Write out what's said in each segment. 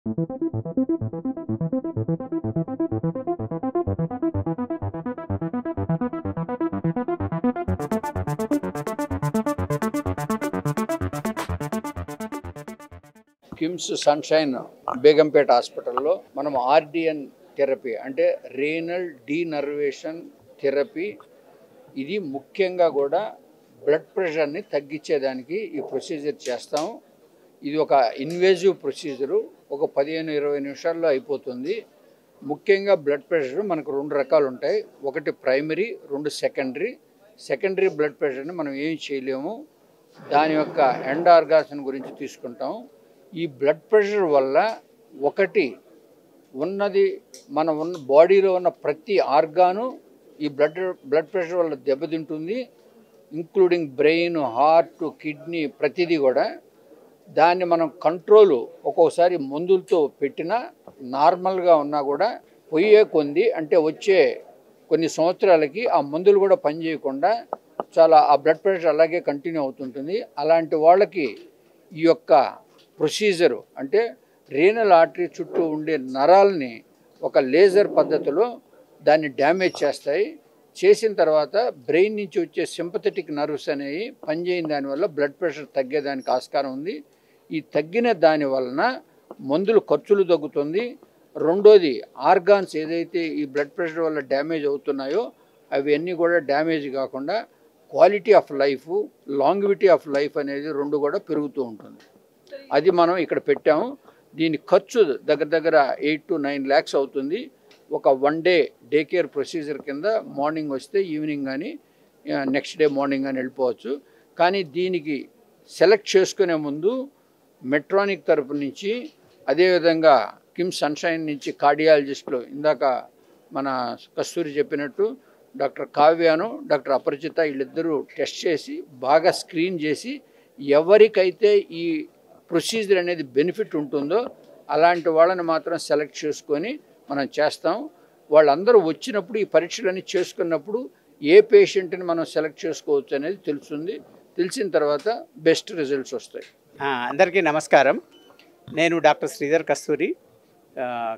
KIMS sunshine Begumpet హాస్పిటల్లో మనం ఆర్డిఎన్ therapy అంటే రీనల్ డీనర్వేషన్ థెరపీ, ఇది ముఖ్యంగా కూడా బ్లడ్ ప్రెషర్ని తగ్గించేదానికి ఈ ప్రొసీజర్ చేస్తాం. ఇది ఒక ఇన్వేజివ్ ప్రొసీజరు, ఒక 15-20 నిమిషాల్లో అయిపోతుంది. ముఖ్యంగా బ్లడ్ ప్రెషర్ మనకు 2 రకాలు ఉంటాయి. ఒకటి ప్రైమరీ, 2 సెకండరీ. సెకండరీ బ్లడ్ ప్రెషర్ని మనం ఏం చేయలేము, దాని యొక్క ఎండ్ ఆర్గాన్స్ గురించి తీసుకుంటాం. ఈ బ్లడ్ ప్రెషర్ వల్ల ఒకటి ఉన్నది మన బాడీలో ఉన్న ప్రతి ఆర్గాను ఈ బ్లడ్ ప్రెషర్ వల్ల దెబ్బతింటుంది, ఇంక్లూడింగ్ బ్రెయిన్, హార్ట్, కిడ్నీ, ప్రతిదీ కూడా. దాన్ని మనం కంట్రోలు ఒక్కోసారి మందులతో పెట్టినా నార్మల్గా ఉన్నా కూడా పోయే కొంది అంటే వచ్చే కొన్ని సంవత్సరాలకి ఆ మందులు కూడా పనిచేయకుండా చాలా ఆ బ్లడ్ ప్రెషర్ అలాగే కంటిన్యూ అవుతుంటుంది. అలాంటి వాళ్ళకి ఈ యొక్క ప్రొసీజరు అంటే రీనల్ ఆర్టరీ చుట్టూ ఉండే నరాలని ఒక లేజర్ పద్ధతిలో దాన్ని డ్యామేజ్ చేస్తాయి. చేసిన తర్వాత బ్రెయిన్ నుంచి వచ్చే సింపథెటిక్ నర్వ్స్ అనేవి పనిచేయని దానివల్ల బ్లడ్ ప్రెషర్ తగ్గేదానికి ఆస్కారం ఉంది. ఈ తగ్గిన దాని వలన మందులు ఖర్చులు తగ్గుతుంది. రెండోది ఆర్గాన్స్ ఏదైతే ఈ బ్లడ్ ప్రెషర్ వల్ల డ్యామేజ్ అవుతున్నాయో అవన్నీ కూడా డ్యామేజ్ కాకుండా quality of life, longevity of life అనేది 2 కూడా పెరుగుతూ ఉంటుంది. అది మనం ఇక్కడ పెట్టాము. దీని ఖర్చు దగ్గర 8 to 9 lakhs అవుతుంది. ఒక 1 day డే కేర్ ప్రొసీజర్ కింద మార్నింగ్ వస్తే ఈవినింగ్ కానీ నెక్స్ట్ డే మార్నింగ్ కానీ వెళ్ళిపోవచ్చు. కానీ దీనికి సెలెక్ట్ చేసుకునే ముందు మెట్రానిక్ తరపు నుంచి, అదేవిధంగా కిమ్స్ సన్షైన్ నుంచి కార్డియాలజిస్టులు, ఇందాక మన కస్తూరి చెప్పినట్టు డాక్టర్ కావ్యాను, డాక్టర్ అపరిచిత, వీళ్ళిద్దరూ టెస్ట్ చేసి బాగా స్క్రీన్ చేసి ఎవరికైతే ఈ ప్రొసీజర్ అనేది బెనిఫిట్ ఉంటుందో అలాంటి వాళ్ళని మాత్రం సెలెక్ట్ చేసుకొని మనం చేస్తాం. వాళ్ళందరూ వచ్చినప్పుడు ఈ పరీక్షలన్నీ చేసుకున్నప్పుడు ఏ పేషెంట్ని మనం సెలెక్ట్ చేసుకోవచ్చు అనేది తెలుస్తుంది. తెలిసిన తర్వాత బెస్ట్ రిజల్ట్స్ వస్తాయి. అందరికీ నమస్కారం. నేను doctor Sridhar Kasturi,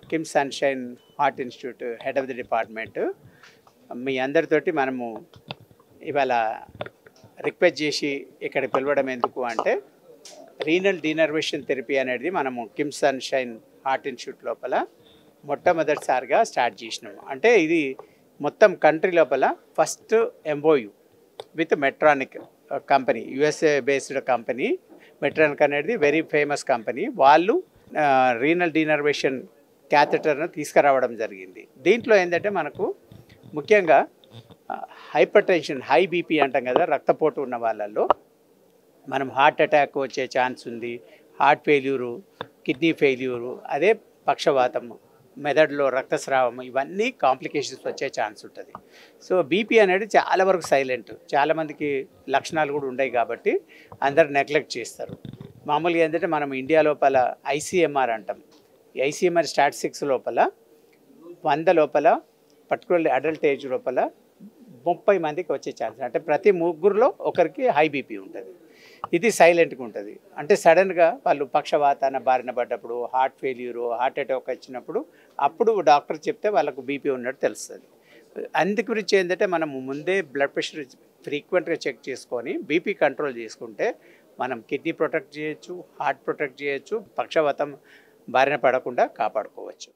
KIMS Sunshine Heart Institute head of the department. మీ అందరితోటి మనము ఇవాళ రిక్వెస్ట్ చేసి ఇక్కడ పిలవడం ఎందుకు అంటే, రీనల్ డీనర్వేషన్ థెరపీ అనేది మనము కిమ్స్ సన్షైన్ హార్ట్ ఇన్స్టిట్యూట్ లోపల మొట్టమొదటిసారిగా స్టార్ట్ చేసినాము. అంటే ఇది మొత్తం కంట్రీ లోపల first MoU with Medtronic company, USA based company. Medtronic అనేది వెరీ ఫేమస్ కంపెనీ. వాళ్ళు రీనల్ డీనర్వేషన్ క్యాథెటర్ను తీసుకురావడం జరిగింది. దీంట్లో ఏంటంటే మనకు ముఖ్యంగా హైపర్ టెన్షన్, హై బీపీ అంటాం కదా, రక్తపోటు ఉన్న వాళ్ళల్లో మనం హార్ట్ అటాక్ వచ్చే ఛాన్స్ ఉంది, హార్ట్ ఫెయిల్యూరు, కిడ్నీ ఫెయిల్యూరు, అదే పక్షవాతం, మెదడులో రక్తస్రావం, ఇవన్నీ కాంప్లికేషన్స్ వచ్చే ఛాన్స్ ఉంటుంది. సో బీపీ అనేది చాలా వరకు సైలెంట్, చాలామందికి లక్షణాలు కూడా ఉన్నాయి కాబట్టి అందరు నెగ్లెక్ట్ చేస్తారు. మామూలుగా ఏంటంటే మనం ఇండియా లోపల ఐసీఎంఆర్ అంటాం. ఈ ఐసీఎంఆర్ స్టాటిస్టిక్స్ లోపల 100 లోపల పర్టికులర్లీ అడల్ట్ ఏజ్ లోపల 30 మందికి వచ్చే ఛాన్స్, అంటే ప్రతి 3 ఒకరికి హై బీపీ ఉంటుంది. ఇది సైలెంట్గా ఉంటుంది. అంటే సడన్గా వాళ్ళు పక్షవాతాన బారిన పడ్డప్పుడు, హార్ట్ ఫెయిల్యూరు, హార్ట్ అటాక్ వచ్చినప్పుడు అప్పుడు డాక్టర్ చెప్తే వాళ్ళకు బీపీ ఉన్నట్టు తెలుస్తుంది. అందు గురించి ఏంటంటే మనం ముందే బ్లడ్ ప్రెషర్ ఫ్రీక్వెంట్గా చెక్ చేసుకొని బీపీ కంట్రోల్ చేసుకుంటే మనం కిడ్నీ ప్రొటెక్ట్ చేయొచ్చు, హార్ట్ ప్రొటెక్ట్ చేయొచ్చు, పక్షవాతం బారిన పడకుండా కాపాడుకోవచ్చు.